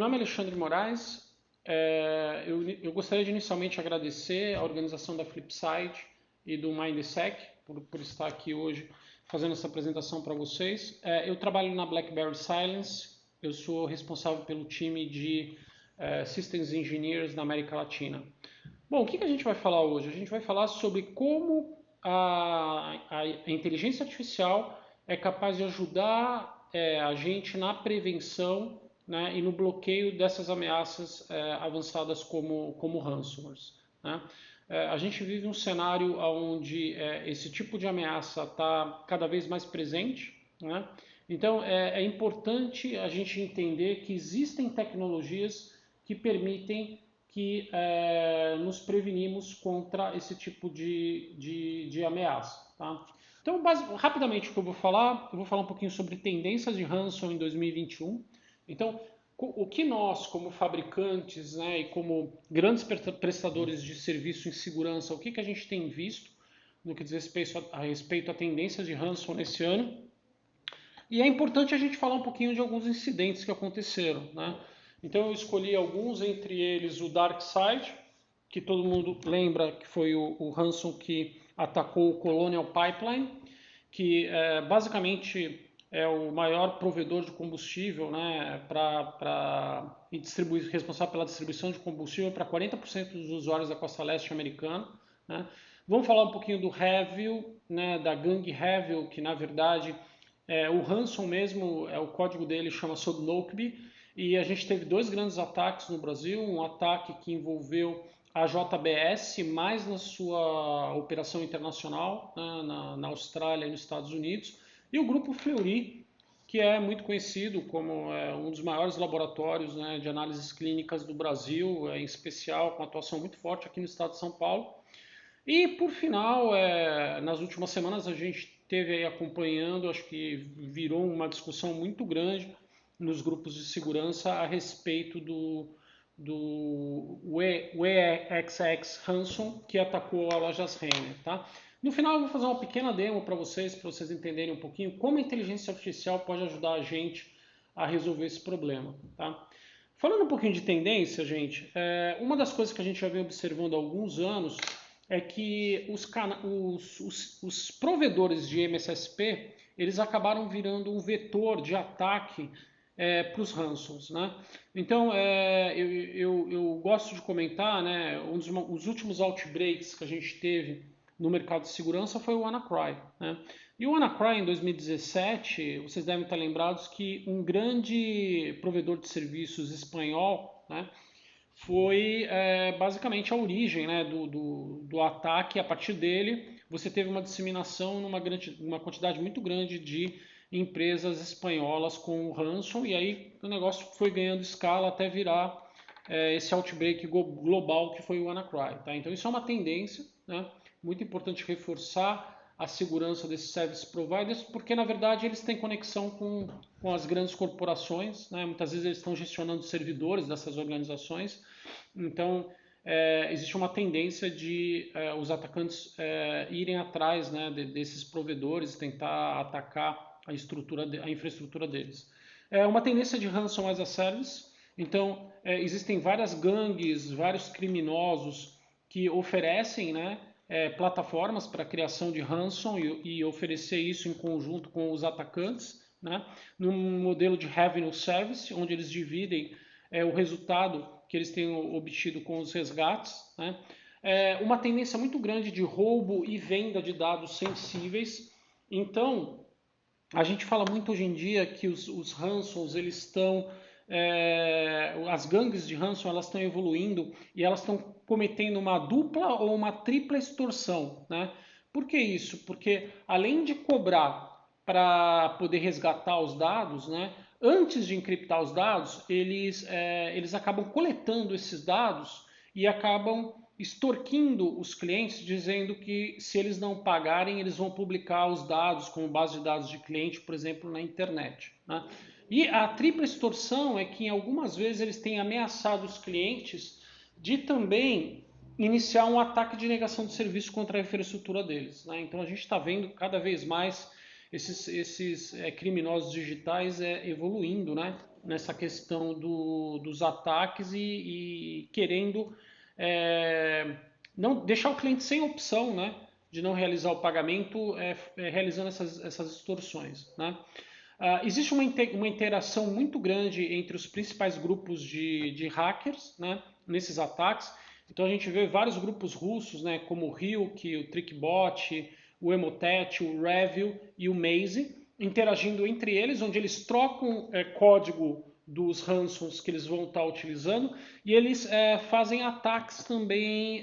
nome é Alexandre Moraes. Eu gostaria de inicialmente agradecer a organização da Flipside e do Mindsec por estar aqui hoje fazendo essa apresentação para vocês. Eu trabalho na BlackBerry Silence, eu sou responsável pelo time de Systems Engineers na América Latina. Bom, o que a gente vai falar hoje? A gente vai falar sobre como a inteligência artificial é capaz de ajudar a gente na prevenção, né, e no bloqueio dessas ameaças avançadas como ransomwares, né? A gente vive um cenário onde esse tipo de ameaça está cada vez mais presente, né? Então é importante a gente entender que existem tecnologias que permitem que nos prevenimos contra esse tipo de ameaça, tá? Então, rapidamente o que eu vou falar um pouquinho sobre tendências de ransom em 2021. Então, o que nós, como fabricantes, né, e como grandes prestadores de serviço em segurança, o que a gente tem visto no que diz respeito a tendências de ransom nesse ano? E é importante a gente falar um pouquinho de alguns incidentes que aconteceram, né? Então eu escolhi alguns, entre eles o DarkSide, que todo mundo lembra que foi o ransom que atacou o Colonial Pipeline, que basicamente é o maior provedor de combustível, né, responsável pela distribuição de combustível para 40% dos usuários da costa leste americana, né? Vamos falar um pouquinho do Havil, né, da gangue Havil, que na verdade o ransom mesmo, o código dele chama Sodnokibi, e a gente teve dois grandes ataques no Brasil, um ataque que envolveu a JBS, mais na sua operação internacional, né, na Austrália e nos Estados Unidos, e o grupo Fleury, que é muito conhecido como um dos maiores laboratórios, né, de análises clínicas do Brasil, em especial com atuação muito forte aqui no estado de São Paulo. E por final, nas últimas semanas a gente teve aí acompanhando, acho que virou uma discussão muito grande nos grupos de segurança a respeito do WXX Ransom, que atacou a Lojas Renner, tá? No final eu vou fazer uma pequena demo para vocês entenderem um pouquinho como a inteligência artificial pode ajudar a gente a resolver esse problema, tá? Falando um pouquinho de tendência, gente, uma das coisas que a gente já vem observando há alguns anos é que os provedores de MSSP, eles acabaram virando um vetor de ataque para os ransoms, né? Então, eu gosto de comentar, né, os últimos outbreaks que a gente teve no mercado de segurança foi o WannaCry, né? E o WannaCry em 2017, vocês devem estar lembrados que um grande provedor de serviços espanhol, né, foi basicamente a origem, né, do ataque. A partir dele, você teve uma disseminação numa quantidade muito grande de empresas espanholas com o ransom, e aí o negócio foi ganhando escala até virar esse outbreak global que foi o WannaCry, tá? Então isso é uma tendência, né, muito importante reforçar a segurança desses service providers, porque na verdade eles têm conexão com as grandes corporações, né? Muitas vezes eles estão gestionando servidores dessas organizações, então existe uma tendência de os atacantes irem atrás, né, desses provedores, tentar atacar a infraestrutura deles. É uma tendência de ransom as a service, então existem várias gangues, vários criminosos que oferecem, né, plataformas para a criação de ransom e oferecer isso em conjunto com os atacantes, né, num modelo de revenue service, onde eles dividem o resultado que eles têm obtido com os resgates, né. Uma tendência muito grande de roubo e venda de dados sensíveis. Então, a gente fala muito hoje em dia que os ransoms, eles estão as gangues de ransom, elas estão evoluindo e elas estão cometendo uma dupla ou uma tripla extorsão, né? Por que isso? Porque além de cobrar para poder resgatar os dados, né, antes de encriptar os dados, eles acabam coletando esses dados e acabam extorquindo os clientes, dizendo que se eles não pagarem, eles vão publicar os dados como base de dados de cliente, por exemplo, na internet, né? E a tripla extorsão é que em algumas vezes eles têm ameaçado os clientes de também iniciar um ataque de negação de serviço contra a infraestrutura deles, né? Então a gente está vendo cada vez mais esses criminosos digitais evoluindo, né, nessa questão dos ataques e querendo não deixar o cliente sem opção, né, de não realizar o pagamento realizando essas extorsões, né? Existe uma interação muito grande entre os principais grupos de hackers, né, nesses ataques. Então a gente vê vários grupos russos, né, como o Ryuk, o Trickbot, o Emotet, o Revil e o Maze, interagindo entre eles, onde eles trocam código dos ransomwares que eles vão estar utilizando e eles fazem ataques também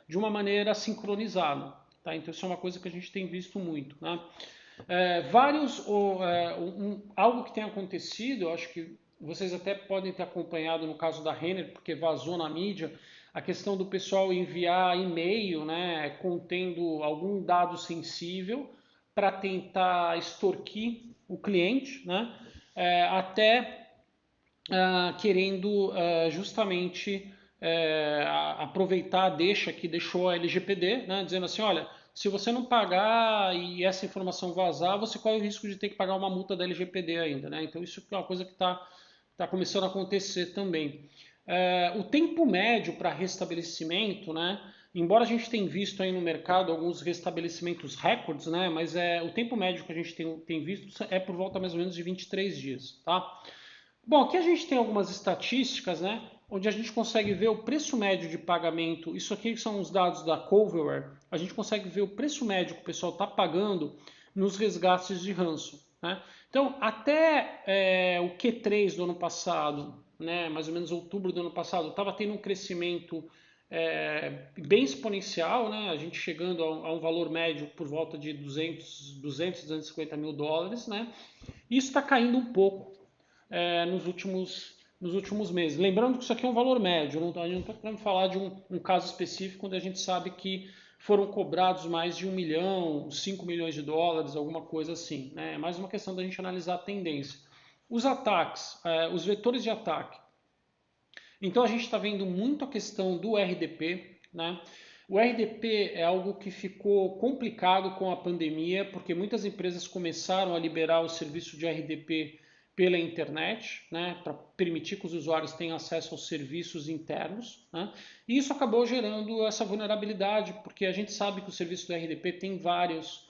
de uma maneira sincronizada. Tá? Então isso é uma coisa que a gente tem visto muito. Né? Algo que tem acontecido, eu acho que vocês até podem ter acompanhado no caso da Renner, porque vazou na mídia, a questão do pessoal enviar e-mail, né, contendo algum dado sensível para tentar extorquir o cliente, né, até querendo justamente aproveitar a deixa que deixou a LGPD, né, dizendo assim, olha, se você não pagar e essa informação vazar, você corre o risco de ter que pagar uma multa da LGPD ainda, né? Então isso é uma coisa que está começando a acontecer também. O tempo médio para restabelecimento, né? Embora a gente tenha visto aí no mercado alguns restabelecimentos recordes, né? Mas o tempo médio que a gente tem visto é por volta mais ou menos de 23 dias, tá? Bom, aqui a gente tem algumas estatísticas, né, onde a gente consegue ver o preço médio de pagamento. Isso aqui são os dados da Coverware. A gente consegue ver o preço médio que o pessoal está pagando nos resgates de ranço. Né? Então, até o Q3 do ano passado, né, mais ou menos outubro do ano passado, estava tendo um crescimento bem exponencial, né? A gente chegando a um valor médio por volta de 250 mil dólares. Né? Isso está caindo um pouco nos últimos meses. Lembrando que isso aqui é um valor médio, a gente não está querendo falar de um caso específico onde a gente sabe que foram cobrados mais de 1 milhão, 5 milhões de dólares, alguma coisa assim. Né? É mais uma questão da gente analisar a tendência. Os ataques, os vetores de ataque. Então a gente está vendo muito a questão do RDP. Né? O RDP é algo que ficou complicado com a pandemia, porque muitas empresas começaram a liberar o serviço de RDP pela internet, né, para permitir que os usuários tenham acesso aos serviços internos. Né, e isso acabou gerando essa vulnerabilidade, porque a gente sabe que o serviço do RDP tem várias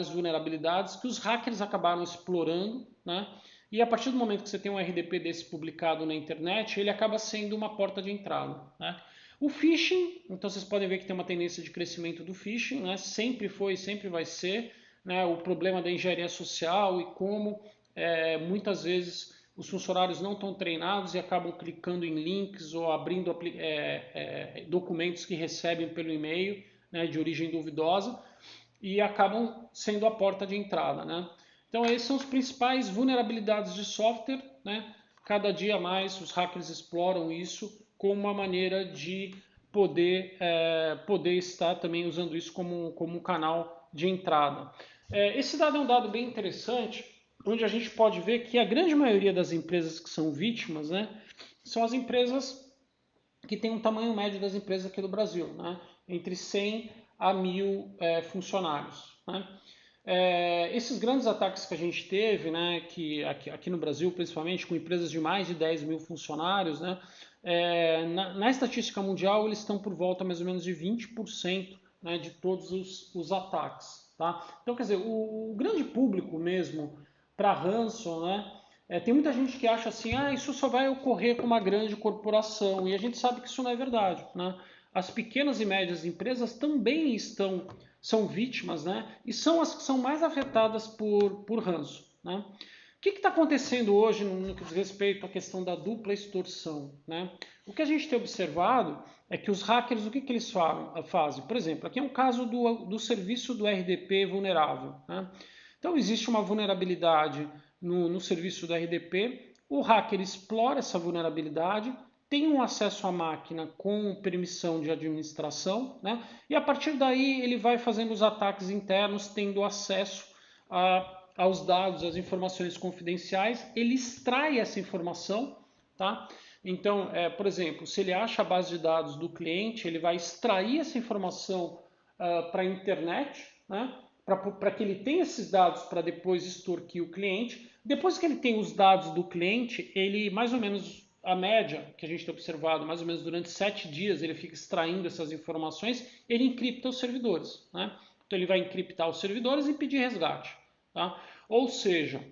vulnerabilidades que os hackers acabaram explorando. Né, e a partir do momento que você tem um RDP desse publicado na internet, ele acaba sendo uma porta de entrada. Né. O phishing, então vocês podem ver que tem uma tendência de crescimento do phishing, né, sempre foi e sempre vai ser. Né, o problema da engenharia social e como muitas vezes os funcionários não estão treinados e acabam clicando em links ou abrindo documentos que recebem pelo e-mail, né, de origem duvidosa, e acabam sendo a porta de entrada. Né? Então esses são os principais vulnerabilidades de software. Né? Cada dia mais os hackers exploram isso como uma maneira de poder estar também usando isso como um canal de entrada. Esse dado é um dado bem interessante, onde a gente pode ver que a grande maioria das empresas que são vítimas, né, são as empresas que têm um tamanho médio das empresas aqui do Brasil, né, entre 100 a 1.000 funcionários. Né. Esses grandes ataques que a gente teve, né, que aqui no Brasil, principalmente com empresas de mais de 10 mil funcionários, né, na estatística mundial eles estão por volta mais ou menos de 20%, né, de todos os ataques. Tá? Então, quer dizer, o grande público mesmo para ransom, né, tem muita gente que acha assim, isso só vai ocorrer com uma grande corporação, e a gente sabe que isso não é verdade. Né? As pequenas e médias empresas também são vítimas, né? E são as que são mais afetadas por ransom. Né? O que está acontecendo hoje no que diz respeito à questão da dupla extorsão? Né? O que a gente tem observado é que os hackers, o que eles fazem? Por exemplo, aqui é um caso do serviço do RDP vulnerável. Né? Então existe uma vulnerabilidade no serviço do RDP, o hacker explora essa vulnerabilidade, tem um acesso à máquina com permissão de administração, né? E a partir daí ele vai fazendo os ataques internos, tendo acesso aos dados, às informações confidenciais, ele extrai essa informação, tá? Então, por exemplo, se ele acha a base de dados do cliente, ele vai extrair essa informação para a internet, né? para que ele tenha esses dados para depois extorquir o cliente. Depois que ele tem os dados do cliente, ele mais ou menos, a média que a gente tem observado, mais ou menos durante 7 dias, ele fica extraindo essas informações, ele encripta os servidores. Né? Então ele vai encriptar os servidores e pedir resgate. Tá? Ou seja,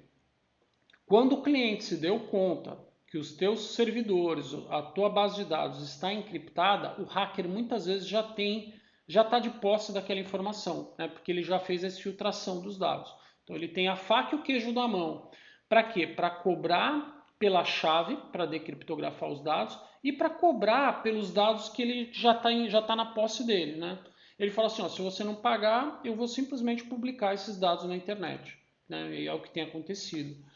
quando o cliente se deu conta que os teus servidores, a tua base de dados está encriptada, o hacker muitas vezes já está de posse daquela informação, né? Porque ele já fez essa filtração dos dados. Então ele tem a faca e o queijo na mão. Para quê? Para cobrar pela chave, para decriptografar os dados, e para cobrar pelos dados que ele já tá na posse dele. Né? Ele fala assim, ó, se você não pagar, eu vou simplesmente publicar esses dados na internet. Né? E é o que tem acontecido.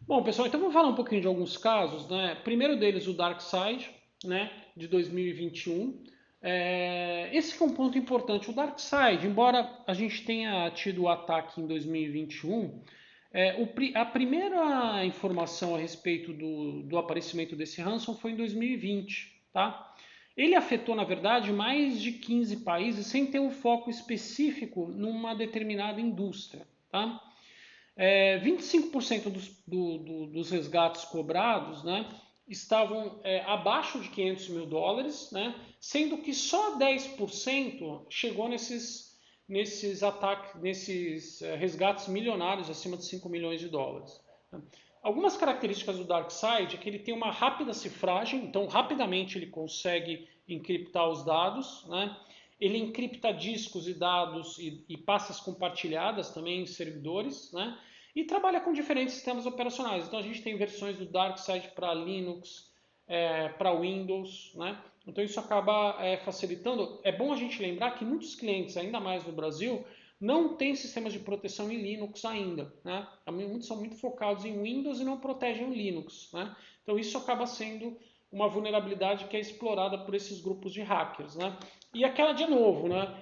Bom, pessoal, então vamos falar um pouquinho de alguns casos, né? Primeiro deles, o DarkSide, né, de 2021. Esse que é um ponto importante. O DarkSide, embora a gente tenha tido o ataque em 2021, a primeira informação a respeito do aparecimento desse ransom foi em 2020, tá? Ele afetou, na verdade, mais de 15 países sem ter um foco específico numa determinada indústria, tá? 25% dos resgates cobrados, né, estavam abaixo de $500 mil, né, sendo que só 10% chegou nesses ataques, nesses resgates milionários acima de $5 milhões. Né. Algumas características do DarkSide é que ele tem uma rápida cifragem, então rapidamente ele consegue encriptar os dados, né. Ele encripta discos e dados e pastas compartilhadas também em servidores, né? E trabalha com diferentes sistemas operacionais. Então a gente tem versões do DarkSide para Linux, para Windows, né? Então isso acaba facilitando. É bom a gente lembrar que muitos clientes, ainda mais no Brasil, não têm sistemas de proteção em Linux ainda, né? Muitos são muito focados em Windows e não protegem o Linux, né? Então isso acaba sendo uma vulnerabilidade que é explorada por esses grupos de hackers, né? E aquela de novo, né?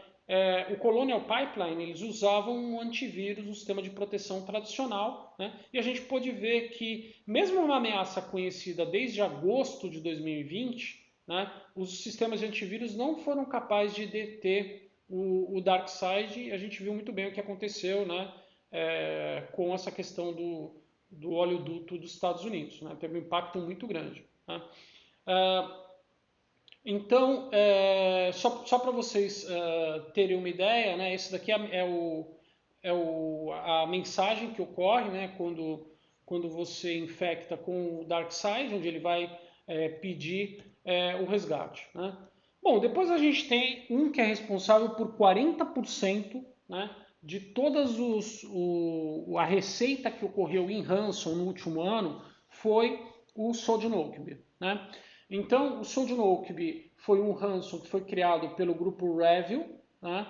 O Colonial Pipeline, eles usavam um antivírus, um sistema de proteção tradicional, né? E a gente pôde ver que, mesmo uma ameaça conhecida desde agosto de 2020, né, os sistemas de antivírus não foram capazes de deter o DarkSide, e a gente viu muito bem o que aconteceu, né, com essa questão do oleoduto dos Estados Unidos. Né? Teve um impacto muito grande. Né? Então, só para vocês terem uma ideia, né, esse daqui a mensagem que ocorre, né, quando você infecta com o DarkSide, onde ele vai pedir o resgate. Né? Bom, depois a gente tem um que é responsável por 40%, né, de todas a receita que ocorreu em ransom no último ano foi o Sodinokibi. Né? Então, o Sodinokibi foi um ransom que foi criado pelo grupo Revil, né?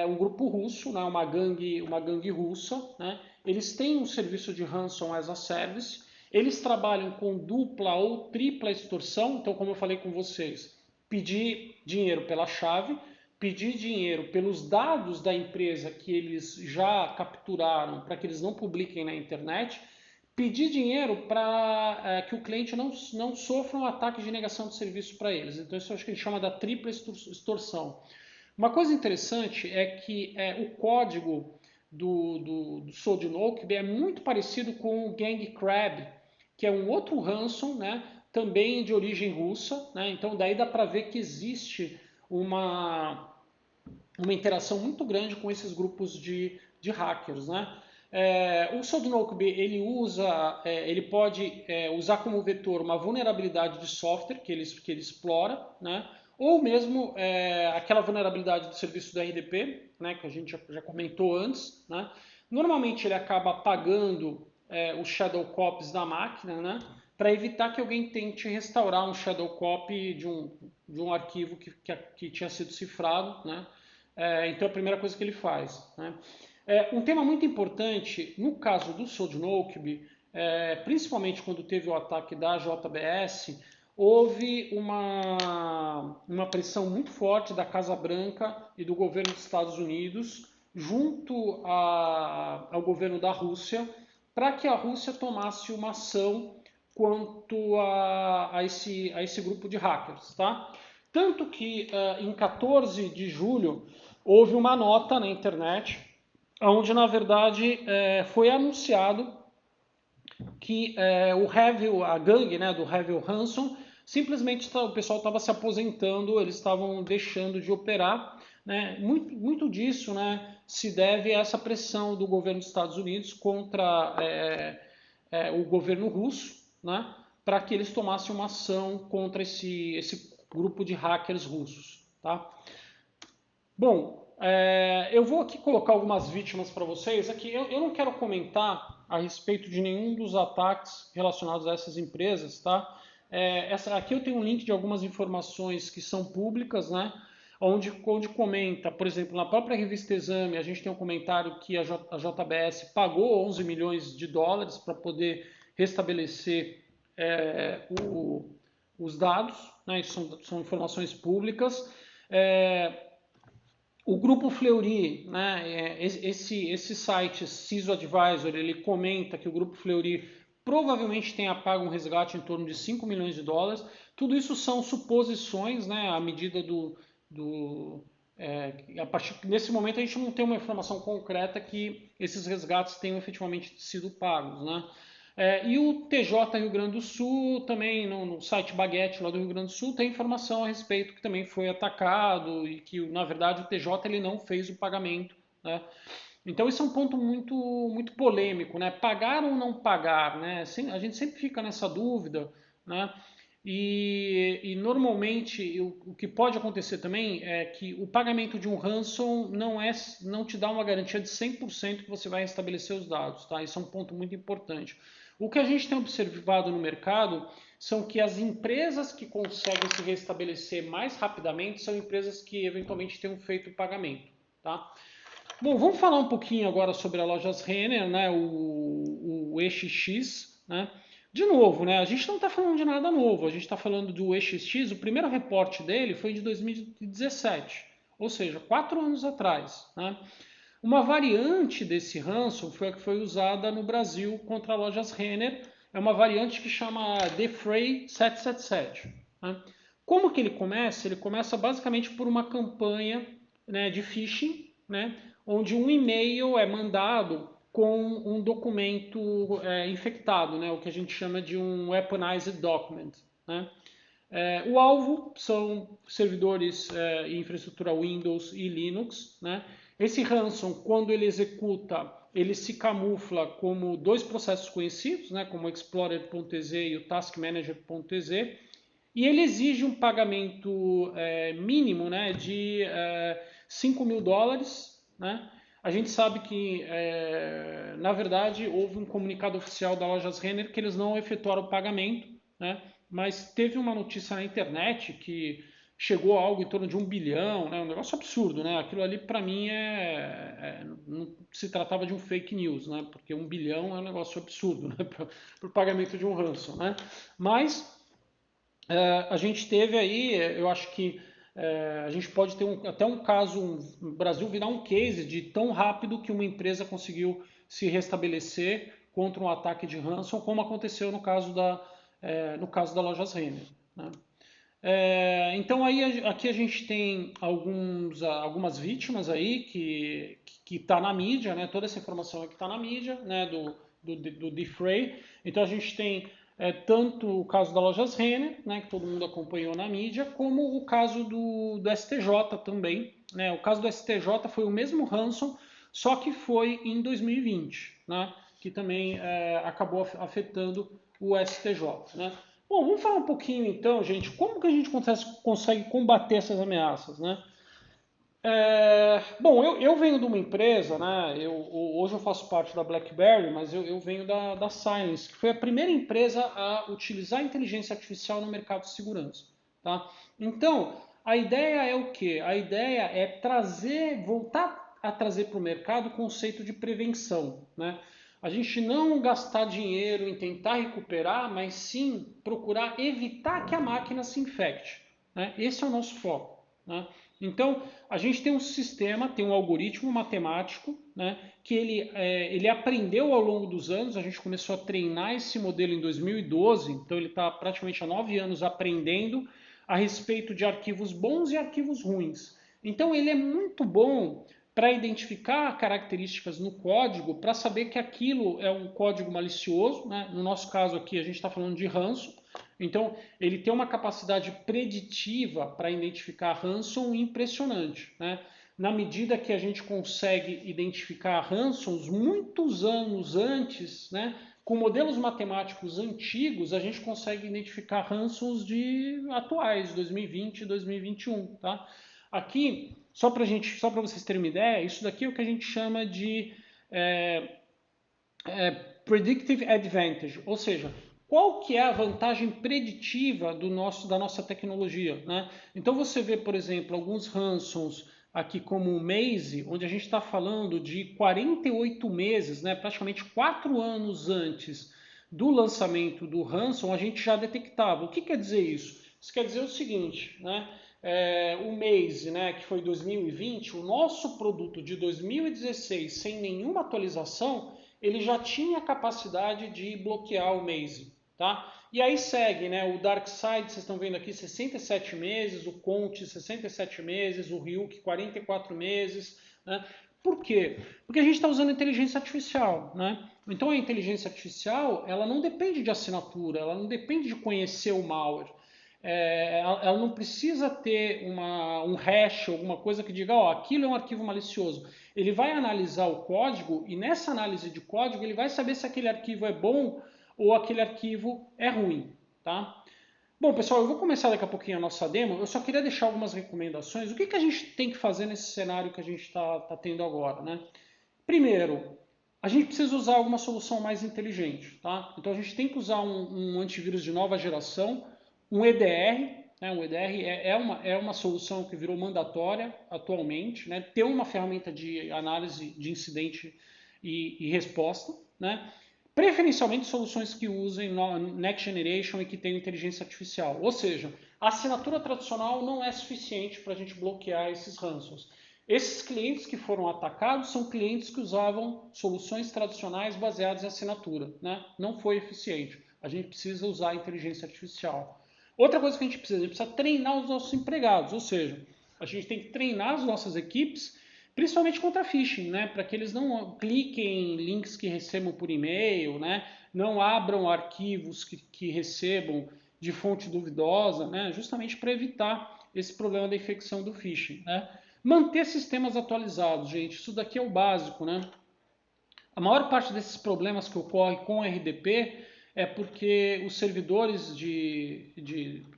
Um grupo russo, né? uma gangue russa. Né? Eles têm um serviço de ransom as a service. Eles trabalham com dupla ou tripla extorsão. Então, como eu falei com vocês, pedir dinheiro pela chave, pedir dinheiro pelos dados da empresa que eles já capturaram para que eles não publiquem na internet, pedir dinheiro para que o cliente não sofra um ataque de negação de serviço para eles. Então isso eu acho que a gente chama da tripla extorsão. Uma coisa interessante é que o código do Sodinokibi é muito parecido com o Gang Crab, que é um outro ransom, né, também de origem russa. Né, então daí dá para ver que existe uma interação muito grande com esses grupos de hackers. Né? O Sodinokibi ele pode usar como vetor uma vulnerabilidade de software que ele explora, né? Ou mesmo aquela vulnerabilidade do serviço do RDP, né? Que a gente já comentou antes. Né? Normalmente ele acaba apagando os shadow copies da máquina, né? Para evitar que alguém tente restaurar um shadow copy de um arquivo que tinha sido cifrado. Né? Então é a primeira coisa que ele faz. Né? Um tema muito importante, no caso do Sodinokibi, principalmente quando teve o ataque da JBS, houve uma pressão muito forte da Casa Branca e do governo dos Estados Unidos junto ao governo da Rússia para que a Rússia tomasse uma ação quanto a esse grupo de hackers. Tá? Tanto que em 14 de julho houve uma nota na internet onde na verdade foi anunciado que o Revil, a gangue, né, do Revil Ransom, simplesmente o pessoal estava se aposentando, eles estavam deixando de operar, né? Muito disso, né, se deve a essa pressão do governo dos Estados Unidos contra o governo russo, né, para que eles tomassem uma ação contra esse grupo de hackers russos. Tá? Bom, eu vou aqui colocar algumas vítimas para vocês. Aqui eu não quero comentar a respeito de nenhum dos ataques relacionados a essas empresas, tá? Aqui eu tenho um link de algumas informações que são públicas, né? Onde comenta, por exemplo, na própria revista Exame, a gente tem um comentário que a JBS pagou 11 milhões de dólares para poder restabelecer os dados, né? Isso são informações públicas. O grupo Fleury, né, esse site CISO Advisor, ele comenta que o grupo Fleury provavelmente tenha pago um resgate em torno de 5 milhões de dólares. Tudo isso são suposições, né, à medida a partir nesse momento a gente não tem uma informação concreta que esses resgates tenham efetivamente sido pagos, né? E o TJ Rio Grande do Sul, também no site Baguete lá do Rio Grande do Sul, tem informação a respeito que também foi atacado e que, na verdade, o TJ ele não fez o pagamento, né? Então, isso é um ponto muito polêmico, né? Pagar ou não pagar, né? A gente sempre fica nessa dúvida, né? E normalmente o que pode acontecer também é que o pagamento de um ransom não te dá uma garantia de 100% que você vai restabelecer os dados, tá? Isso é um ponto muito importante. O que a gente tem observado no mercado são que as empresas que conseguem se restabelecer mais rapidamente são empresas que eventualmente tenham feito o pagamento, tá? Bom, vamos falar um pouquinho agora sobre a Lojas Renner, né, o EXX, né? De novo, né, a gente não está falando de nada novo, a gente está falando do EXX, o primeiro reporte dele foi de 2017, ou seja, 4 anos atrás, né? Uma variante desse ransom foi a que foi usada no Brasil contra a Lojas Renner, é uma variante que chama Defray 777. Né? Como que ele começa? Ele começa basicamente por uma campanha, né, de phishing, né, onde um e-mail é mandado com um documento infectado, né, o que a gente chama de um weaponized document. Né? O alvo são servidores e infraestrutura Windows e Linux. Né? Esse ransom, quando ele executa, ele se camufla como dois processos conhecidos, né, como o Explorer.exe e o Task Manager.exe, e ele exige um pagamento mínimo, né, de $5.000. Né? A gente sabe que, na verdade, houve um comunicado oficial da Lojas Renner que eles não efetuaram o pagamento, né? Mas teve uma notícia na internet que chegou a algo em torno de 1 bilhão, né? Um negócio absurdo, né? Aquilo ali, para mim, não se tratava de um fake news, né? Porque 1 bilhão é um negócio absurdo, né? Para o pagamento de um ransom, né? Mas a gente teve aí, eu acho que a gente pode ter até um caso, o Brasil virar um case de tão rápido que uma empresa conseguiu se restabelecer contra um ataque de ransom, como aconteceu no caso da Lojas Renner. Né? Então aí aqui a gente tem algumas vítimas aí que está na mídia, né? Toda essa informação aqui está na mídia, né? do Defray. Então a gente tem tanto o caso da Lojas Renner, né, que todo mundo acompanhou na mídia, como o caso do STJ também. Né? O caso do STJ foi o mesmo ransom, só que foi em 2020, né, que também acabou afetando o STJ. Né? Bom, vamos falar um pouquinho então, gente, como que a gente consegue combater essas ameaças, né? Bom, eu venho de uma empresa, né? Hoje eu faço parte da BlackBerry, mas eu venho da Cylance, que foi a primeira empresa a utilizar a inteligência artificial no mercado de segurança. Tá? Então, a ideia é o quê? A ideia é voltar a trazer para o mercado o conceito de prevenção. Né? A gente não gastar dinheiro em tentar recuperar, mas sim procurar evitar que a máquina se infecte. Né? Esse é o nosso foco. Né? Então, a gente tem um sistema, tem um algoritmo matemático, né, que ele aprendeu ao longo dos anos, a gente começou a treinar esse modelo em 2012, então ele está praticamente há 9 anos aprendendo a respeito de arquivos bons e arquivos ruins. Então, ele é muito bom para identificar características no código para saber que aquilo é um código malicioso, né? No nosso caso aqui a gente está falando de ransom, então ele tem uma capacidade preditiva para identificar ransom impressionante, né? Na medida que a gente consegue identificar ransoms muitos anos antes, né? Com modelos matemáticos antigos, a gente consegue identificar ransoms de atuais, 2020 e 2021, tá? Aqui, só para vocês terem uma ideia, isso daqui é o que a gente chama de predictive advantage, ou seja, qual que é a vantagem preditiva da nossa tecnologia, né? Então você vê, por exemplo, alguns ransoms aqui como o Maze, onde a gente está falando de 48 meses, né, praticamente 4 anos antes do lançamento do ransom, a gente já detectava. O que quer dizer isso? Isso quer dizer o seguinte, né? O Maze, né, que foi 2020, o nosso produto de 2016, sem nenhuma atualização, ele já tinha capacidade de bloquear o Maze. Tá? E aí segue, né? O DarkSide, vocês estão vendo aqui, 67 meses, o Conte, 67 meses, o Ryuk, 44 meses. Né? Por quê? Porque a gente está usando inteligência artificial. Né? Então a inteligência artificial ela não depende de assinatura, ela não depende de conhecer o malware. Ela não precisa ter um hash, alguma coisa que diga, ó, aquilo é um arquivo malicioso. Ele vai analisar o código e nessa análise de código ele vai saber se aquele arquivo é bom ou aquele arquivo é ruim, tá? Bom, pessoal, eu vou começar daqui a pouquinho a nossa demo. Eu só queria deixar algumas recomendações. O que a gente tem que fazer nesse cenário que a gente está tendo agora, né? Primeiro, a gente precisa usar alguma solução mais inteligente, tá? Então a gente tem que usar um antivírus de nova geração, um EDR, né? Um EDR é uma solução que virou mandatória atualmente, né? Ter uma ferramenta de análise de incidente e resposta, né? Preferencialmente soluções que usem Next Generation e que tenham inteligência artificial. Ou seja, a assinatura tradicional não é suficiente para a gente bloquear esses ransoms. Esses clientes que foram atacados são clientes que usavam soluções tradicionais baseadas em assinatura. Né? Não foi eficiente. A gente precisa usar a inteligência artificial. Outra coisa que a gente precisa treinar os nossos empregados. Ou seja, a gente tem que treinar as nossas equipes principalmente contra phishing, né? Para que eles não cliquem em links que recebam por e-mail, né? Não abram arquivos que recebam de fonte duvidosa, né? Justamente para evitar esse problema da infecção do phishing, né? Manter sistemas atualizados, gente, isso daqui é o básico, né? A maior parte desses problemas que ocorre com RDP é porque os servidores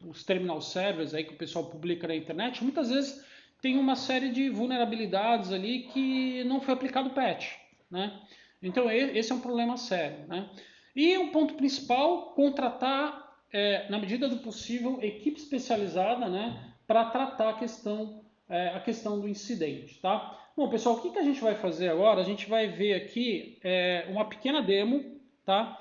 os terminal servers aí que o pessoal publica na internet, muitas vezes tem uma série de vulnerabilidades ali que não foi aplicado o patch, né? Então esse é um problema sério, né? E o ponto principal, contratar, na medida do possível, equipe especializada, né, para tratar a questão do incidente, tá? Bom, pessoal, o que a gente vai fazer agora? A gente vai ver aqui uma pequena demo, tá?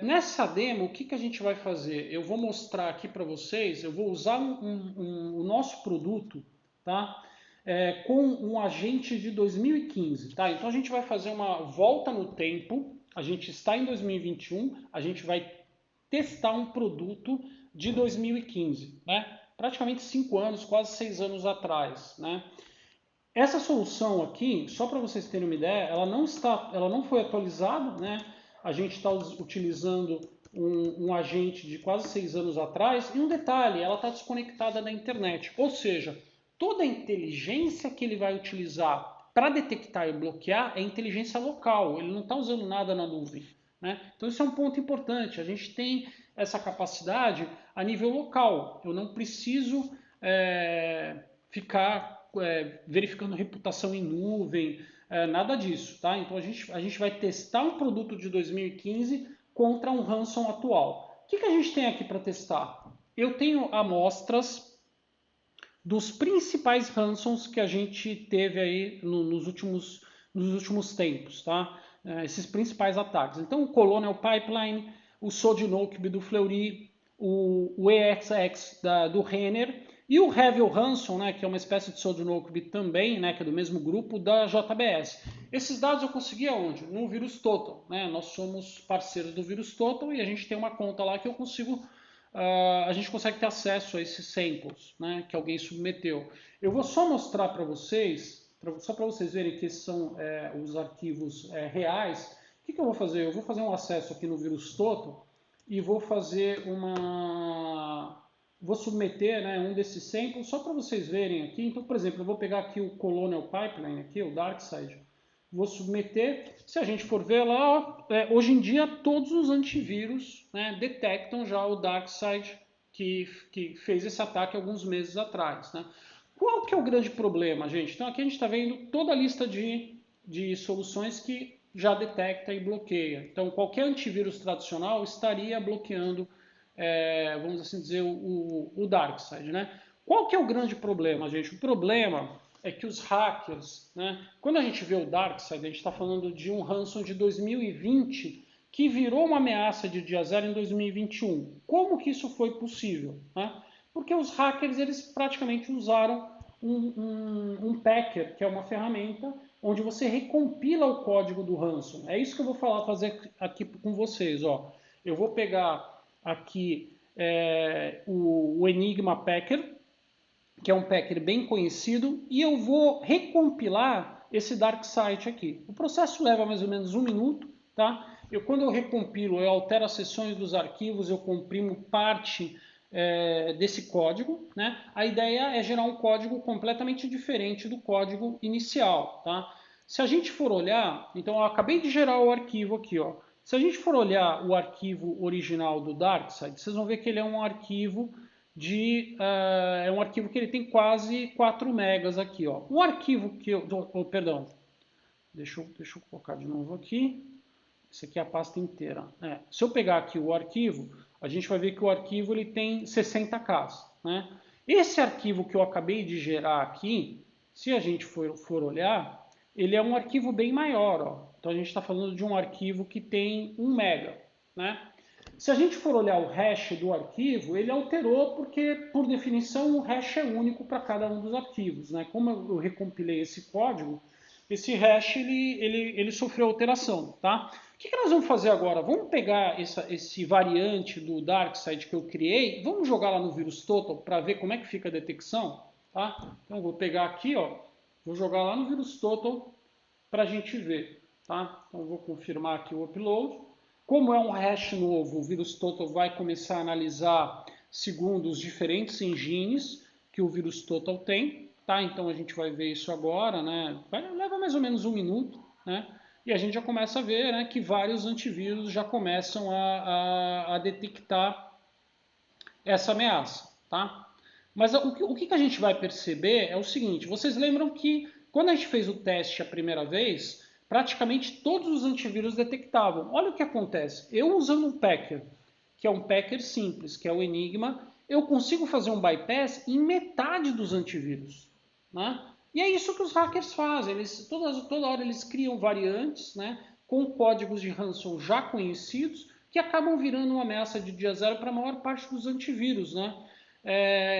Nessa demo, o que a gente vai fazer? Eu vou mostrar aqui para vocês, eu vou usar o nosso produto, tá? Com um agente de 2015, tá? Então a gente vai fazer uma volta no tempo, a gente está em 2021, a gente vai testar um produto de 2015, né? Praticamente 5 anos, quase 6 anos atrás, né? Essa solução aqui, só para vocês terem uma ideia, ela não foi atualizada, né? A gente está utilizando um agente de quase 6 anos atrás. E um detalhe, ela está desconectada da internet. Ou seja, toda a inteligência que ele vai utilizar para detectar e bloquear é inteligência local. Ele não está usando nada na nuvem, né? Então isso é um ponto importante. A gente tem essa capacidade a nível local. Eu não preciso ficar verificando reputação em nuvem, nada disso, tá? Então a gente vai testar um produto de 2015 contra um ransom atual. O que a gente tem aqui para testar? Eu tenho amostras dos principais ransoms que a gente teve aí nos últimos tempos, tá? Esses principais ataques. Então, o Colonial Pipeline, o Sodinoke do Fleury, o EXX do Renner e o Revil Ransom, né, que é uma espécie de Sodinoke também, né, que é do mesmo grupo, da JBS. Esses dados eu consegui aonde? No VirusTotal. Né? Nós somos parceiros do VirusTotal e a gente tem uma conta lá que eu consigo... a gente consegue ter acesso a esses samples, né, que alguém submeteu. Eu vou só mostrar para vocês só para vocês verem que esses são os arquivos reais. O que eu vou fazer? Eu vou fazer um acesso aqui no VirusTotal e vou fazer vou submeter, né, um desses samples só para vocês verem aqui. Então, por exemplo, eu vou pegar aqui o Colonial Pipeline, aqui, o DarkSide, vou submeter. Se a gente for ver lá, ó, hoje em dia todos os antivírus, né, detectam já o DarkSide que fez esse ataque alguns meses atrás, né? Qual que é o grande problema, gente? Então aqui a gente está vendo toda a lista de soluções que já detecta e bloqueia. Então qualquer antivírus tradicional estaria bloqueando, vamos assim dizer, o DarkSide, né? Qual que é o grande problema, gente? O problema é que os hackers, né, quando a gente vê o DarkSide, a gente está falando de um ransom de 2020 que virou uma ameaça de dia zero em 2021. Como que isso foi possível, né? Porque os hackers eles praticamente usaram um packer, que é uma ferramenta onde você recompila o código do ransom. É isso que eu vou fazer aqui com vocês. Ó. Eu vou pegar aqui o Enigma Packer, que é um packer bem conhecido, e eu vou recompilar esse DarkSide aqui. O processo leva mais ou menos 1 minuto. Tá? Quando eu recompilo, eu altero as seções dos arquivos, eu comprimo parte desse código, né? A ideia é gerar um código completamente diferente do código inicial, tá? Se a gente for olhar, então eu acabei de gerar o arquivo aqui, ó. Se a gente for olhar o arquivo original do DarkSide, vocês vão ver que ele é um arquivo que ele tem quase 4 megas aqui, ó. O arquivo que eu, perdão, deixa eu colocar de novo aqui. Isso aqui é a pasta inteira. Se eu pegar aqui o arquivo, a gente vai ver que o arquivo ele tem 60K. Né? Esse arquivo que eu acabei de gerar aqui, se a gente for olhar, ele é um arquivo bem maior. Ó. Então a gente está falando de um arquivo que tem 1 mega. Né? Se a gente for olhar o hash do arquivo, ele alterou porque, por definição, o hash é único para cada um dos arquivos. Né? Como eu recompilei esse código, esse hash ele sofreu alteração. Tá? O que nós vamos fazer agora? Vamos pegar esse variante do DarkSide que eu criei, vamos jogar lá no VirusTotal para ver como é que fica a detecção. Tá? Então eu vou pegar aqui, ó, vou jogar lá no VirusTotal para a gente ver. Tá? Então eu vou confirmar aqui o upload. Como é um hash novo, o VirusTotal vai começar a analisar segundo os diferentes engines que o VirusTotal tem. Tá? Então a gente vai ver isso agora. Né? Leva mais ou menos 1 minuto. Né? E a gente já começa a ver, né, que vários antivírus já começam a detectar essa ameaça. Tá? Mas o que a gente vai perceber é o seguinte, vocês lembram que quando a gente fez o teste a primeira vez, praticamente todos os antivírus detectavam. Olha o que acontece, eu usando um packer, que é um packer simples, que é o Enigma, eu consigo fazer um bypass em metade dos antivírus. Né? E é isso que os hackers fazem, toda hora eles criam variantes, né, com códigos de ransom já conhecidos, que acabam virando uma ameaça de dia zero para a maior parte dos antivírus. Né?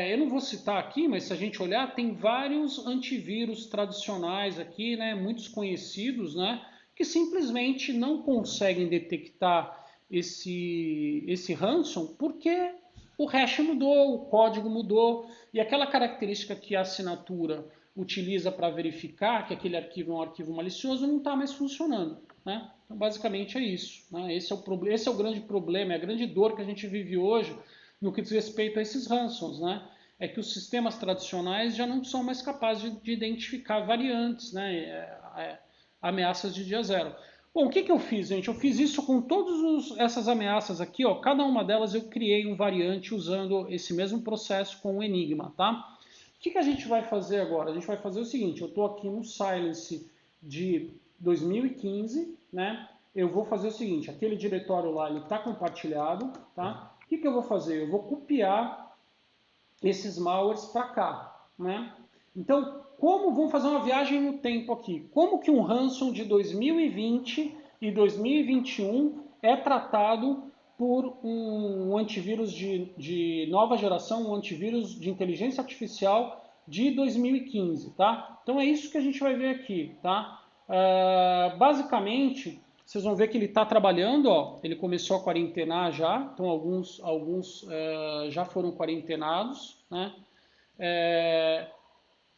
Eu não vou citar aqui, mas se a gente olhar, tem vários antivírus tradicionais aqui, né, muitos conhecidos, né, que simplesmente não conseguem detectar esse ransom porque o hash mudou, o código mudou, e aquela característica que a assinatura utiliza para verificar que aquele arquivo é um arquivo malicioso não está mais funcionando. Né? Então, basicamente é isso. Né? Esse é o grande problema, é a grande dor que a gente vive hoje no que diz respeito a esses ransoms. Né? É que os sistemas tradicionais já não são mais capazes de identificar variantes, né? Ameaças de dia zero. Bom, o que eu fiz, gente? Eu fiz isso com todas essas ameaças aqui. Ó. Cada uma delas eu criei um variante usando esse mesmo processo com o Enigma. Tá? O que a gente vai fazer agora? A gente vai fazer o seguinte, eu estou aqui no Silence de 2015, né? Eu vou fazer o seguinte, aquele diretório lá ele está compartilhado, tá? O que eu vou fazer? Eu vou copiar esses malwares para cá, né? Então, vamos fazer uma viagem no tempo aqui. Como que um ransom de 2020 e 2021 é tratado por um antivírus de nova geração, um antivírus de inteligência artificial de 2015, tá? Então é isso que a gente vai ver aqui, tá? Basicamente, vocês vão ver que ele está trabalhando, ó, ele começou a quarentenar já, então alguns já foram quarentenados, né?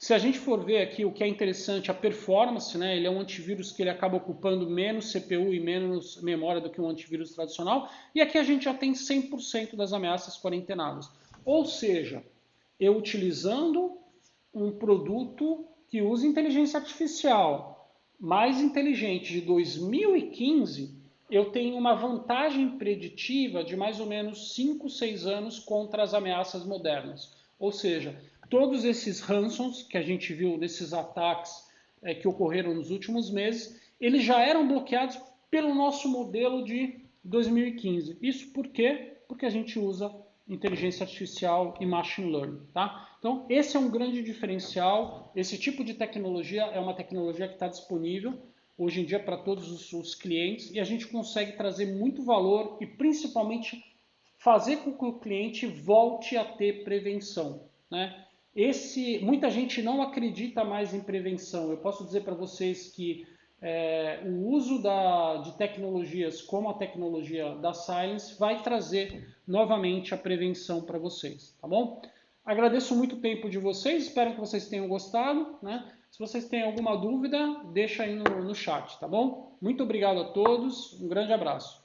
Se a gente for ver aqui o que é interessante, a performance, né? Ele é um antivírus que ele acaba ocupando menos CPU e menos memória do que um antivírus tradicional. E aqui a gente já tem 100% das ameaças quarentenadas. Ou seja, eu utilizando um produto que usa inteligência artificial mais inteligente de 2015, eu tenho uma vantagem preditiva de mais ou menos 5, 6 anos contra as ameaças modernas. Ou seja, todos esses ransomwares que a gente viu nesses ataques que ocorreram nos últimos meses, eles já eram bloqueados pelo nosso modelo de 2015. Isso por quê? Porque a gente usa inteligência artificial e machine learning, tá? Então, esse é um grande diferencial. Esse tipo de tecnologia é uma tecnologia que está disponível hoje em dia para todos os clientes e a gente consegue trazer muito valor e principalmente fazer com que o cliente volte a ter prevenção, né? Muita gente não acredita mais em prevenção. Eu posso dizer para vocês que o uso de tecnologias como a tecnologia da Silence vai trazer novamente a prevenção para vocês, tá bom? Agradeço muito o tempo de vocês, espero que vocês tenham gostado, né? Se vocês têm alguma dúvida, deixa aí no chat, tá bom? Muito obrigado a todos, um grande abraço.